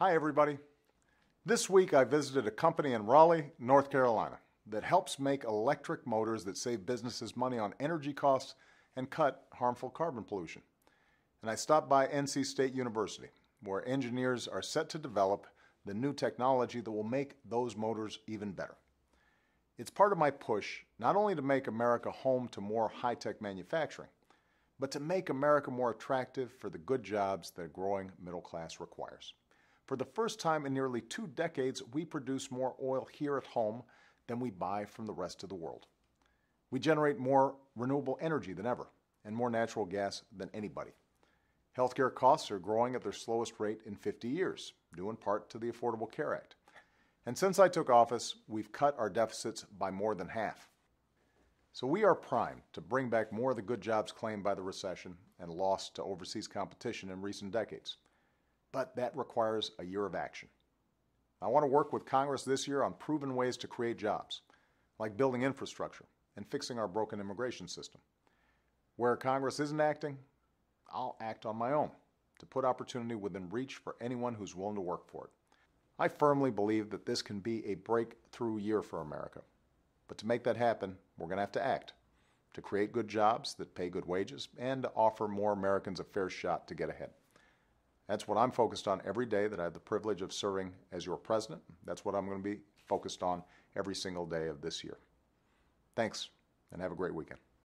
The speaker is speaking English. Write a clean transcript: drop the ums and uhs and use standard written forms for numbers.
Hi, everybody. This week I visited a company in Raleigh, North Carolina that helps make electric motors that save businesses money on energy costs and cut harmful carbon pollution. And I stopped by NC State University, where engineers are set to develop the new technology that will make those motors even better. It's part of my push not only to make America home to more high-tech manufacturing, but to make America more attractive for the good jobs that a growing middle class requires. For the first time in nearly 2 decades, we produce more oil here at home than we buy from the rest of the world. We generate more renewable energy than ever and more natural gas than anybody. Healthcare costs are growing at their slowest rate in 50 years, due in part to the Affordable Care Act. And since I took office, we've cut our deficits by more than half. So we are primed to bring back more of the good jobs claimed by the recession and lost to overseas competition in recent decades. But that requires a year of action. I want to work with Congress this year on proven ways to create jobs, like building infrastructure and fixing our broken immigration system. Where Congress isn't acting, I'll act on my own to put opportunity within reach for anyone who's willing to work for it. I firmly believe that this can be a breakthrough year for America. But to make that happen, we're going to have to act, to create good jobs that pay good wages and to offer more Americans a fair shot to get ahead. That's what I'm focused on every day that I have the privilege of serving as your president. That's what I'm going to be focused on every single day of this year. Thanks, and have a great weekend.